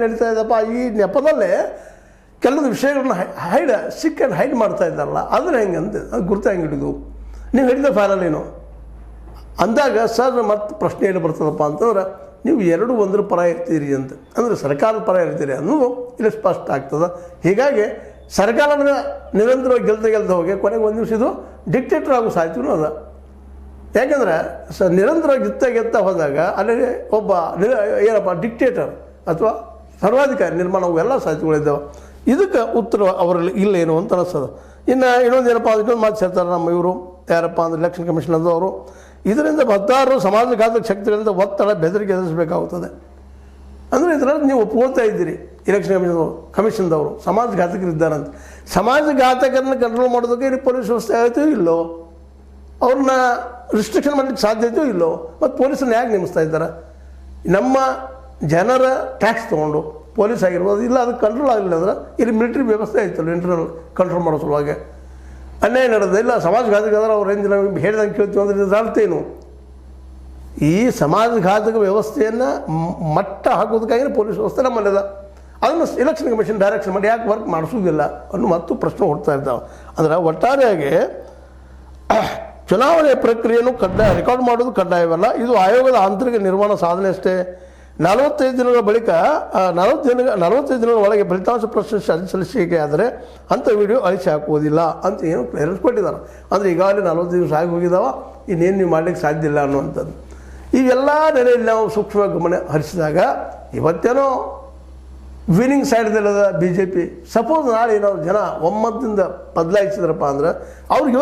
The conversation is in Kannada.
ನಡೀತಾ ಇದ್ದಪ್ಪ ಈ ನೆಪದಲ್ಲೇ ಕೆಲವೊಂದು ವಿಷಯಗಳನ್ನ ಸಿಕ್ ಆ್ಯಂಡ್ ಹೈಡ್ ಮಾಡ್ತಾ ಇದ್ದಾರಲ್ಲ ಅದನ್ನ ಹೆಂಗಂತ ಅದು ಗುರುತು ಹೆಂಗೆ ಹಿಡಿದು ನೀವು ಹಿಡಿದ ಫೈನಲ್ಲೇನು ಅಂದಾಗ ಸರ್ ಮತ್ತೆ ಪ್ರಶ್ನೆ ಏನು ಬರ್ತದಪ್ಪ ಅಂತಂದ್ರೆ ನೀವು ಎರಡು ಒಂದರ ಪರ ಇರ್ತೀರಿ ಅಂತ ಅಂದರೆ ಸರ್ಕಾರದ ಪರ ಇರ್ತೀರಿ ಅನ್ನೋದು ಇಲ್ಲಿ ಸ್ಪಷ್ಟ ಆಗ್ತದೆ. ಹೀಗಾಗಿ ಸರ್ಕಾರದ ನಿರಂತರವಾಗಿ ಗೆಲ್ತಾ ಹೋಗಿ ಕೊನೆಗೆ ಒಂದು ದಿವಸ ಇದು ಡಿಕ್ಟೇಟರ್ ಆಗೋ ಸಾಧ್ಯತೆಯೂ ಅದ. ಯಾಕೆಂದರೆ ನಿರಂತರವಾಗಿ ಗೆತ್ತಾ ಹೋದಾಗ ಅಲ್ಲಿ ಒಬ್ಬ ಏನಪ್ಪ ಡಿಕ್ಟೇಟರ್ ಅಥವಾ ಸರ್ವಾಧಿಕಾರಿ ನಿರ್ಮಾಣ ಅವೆಲ್ಲ ಸಾಧ್ಯತೆಗಳಿದ್ದಾವೆ. ಇದಕ್ಕೆ ಉತ್ತರ ಅವರಲ್ಲಿ ಇಲ್ಲೇನು ಅಂತ ಅನಿಸ್ತದೆ. ಇನ್ನು ಇನ್ನೊಂದು ಮಾತು ಸೇರ್ತಾರೆ ನಮ್ಮ ಇವರು ಯಾರಪ್ಪ ಅಂದರೆ ಎಲೆಕ್ಷನ್ ಕಮಿಷನ್ ಅಂದವರು ಇದರಿಂದ ಹತ್ತಾರು ಸಮಾಜಘಾತಕ ಶಕ್ತಿಗಳಿಂದ ಒತ್ತಡ ಬೆದರಿಕೆ ಎದುರಿಸಬೇಕಾಗುತ್ತದೆ. ಅಂದರೆ ಇದರಲ್ಲಿ ನೀವು ಒಪ್ಕೊಳ್ತಾ ಇದ್ದೀರಿ ಎಲೆಕ್ಷನ್ ಕಮಿಷನ್ದವರು ಸಮಾಜಘಾತಕರಿದ್ದಾರಂತ. ಸಮಾಜಘಾತಕರನ್ನ ಕಂಟ್ರೋಲ್ ಮಾಡೋದಕ್ಕೆ ಇಲ್ಲಿ ಪೊಲೀಸ್ ವ್ಯವಸ್ಥೆ ಆಯಿತು ಇಲ್ಲೋ, ಅವ್ರನ್ನ ರಿಸ್ಟ್ರಿಕ್ಷನ್ ಮಾಡಲಿಕ್ಕೆ ಸಾಧ್ಯತೆಯೂ ಇಲ್ಲೋ, ಮತ್ತು ಪೊಲೀಸನ್ನ ಯಾಕೆ ನೇಮಿಸ್ತಾ ಇದ್ದಾರೆ? ನಮ್ಮ ಜನರ ಟ್ಯಾಕ್ಸ್ ತೊಗೊಂಡು ಪೊಲೀಸ್ ಆಗಿರ್ಬೋದು ಇಲ್ಲ ಅದಕ್ಕೆ ಕಂಟ್ರೋಲ್ ಆಗಲಿಲ್ಲ ಅಂದ್ರೆ ಇಲ್ಲಿ ಮಿಲಿಟ್ರಿ ವ್ಯವಸ್ಥೆ ಆಯ್ತಲ್ಲ ಇಂಟರ್ನಲ್ ಕಂಟ್ರೋಲ್ ಮಾಡೋ ಸಲುವಾಗಿ ಅನ್ಯಾಯ ನಡೆದ ಇಲ್ಲ ಸಮಾಜಘಾತಕರು ಅವ್ರು ಏನು ನಾವು ಹೇಳ್ದಂಗೆ ಕೇಳ್ತೀವಿ ಅಂದರೆ ಇದರ ಅರ್ಥ ಏನು? ಈ ಸಮಾಜಘಾತಕ ವ್ಯವಸ್ಥೆಯನ್ನು ಮಟ್ಟ ಹಾಕೋದಕ್ಕಾಗಿ ಪೊಲೀಸ್ ವ್ಯವಸ್ಥೆ ನಮ್ಮಲ್ಲಿದೆ. ಅದನ್ನು ಎಲೆಕ್ಷನ್ ಕಮಿಷನ್ ಡೈರೆಕ್ಷನ್ ಮಾಡಿ ಯಾಕೆ ವರ್ಕ್ ಮಾಡಿಸೋದಿಲ್ಲ ಅನ್ನೋ ಮತ್ತು ಪ್ರಶ್ನೆ ಹುಡ್ತಾ ಇರ್ತಾವೆ. ಅಂದರೆ ಒಟ್ಟಾರೆಯಾಗಿ ಚುನಾವಣೆ ಪ್ರಕ್ರಿಯೆಯನ್ನು ರೆಕಾರ್ಡ್ ಮಾಡೋದು ಕಡ್ಡಾಯವಲ್ಲ, ಇದು ಆಯೋಗದ ಆಂತರಿಕ ನಿರ್ವಹಣಾ ಸಾಧನೆ ಅಷ್ಟೇ. 45 ದಿನಗಳ ಬಳಿಕ 45 ದಿನಗಳ ಒಳಗೆ ಫಲಿತಾಂಶ ಪ್ರಶ್ನೆ ಸಲ್ಲಿಸಿಕೆ ಆದರೆ ಅಂಥ ವಿಡಿಯೋ ಅಳಿಸಿ ಹಾಕುವುದಿಲ್ಲ ಅಂತ ಏನು ಕ್ಲಿಯರೆನ್ಸ್ ಕೊಟ್ಟಿದ್ದಾರೆ. ಅಂದರೆ ಈಗಾಗಲೇ 40 ದಿವಸ ಆಗಿ ಹೋಗಿದ್ದಾವ, ಇನ್ನೇನು ನೀವು ಮಾಡಲಿಕ್ಕೆ ಸಾಧ್ಯ ಇಲ್ಲ ಅನ್ನುವಂಥದ್ದು. ಇವೆಲ್ಲ ನೆಲೆಯಲ್ಲಿ ನಾವು ಸೂಕ್ಷ್ಮವಾಗಿ ಗಮನ ಹರಿಸಿದಾಗ ಇವತ್ತೇನೋ ವಿನಿಂಗ್ ಸೈಡ್ದಲ್ಲದ BJP ಸಪೋಸ್ ನಾಳೆ ನಾವು ಜನ ಒಮ್ಮತದಿಂದ ಬದಲಾಯಿಸಿದ್ರಪ್ಪ ಅಂದ್ರೆ ಅವ್ರಿಗೆ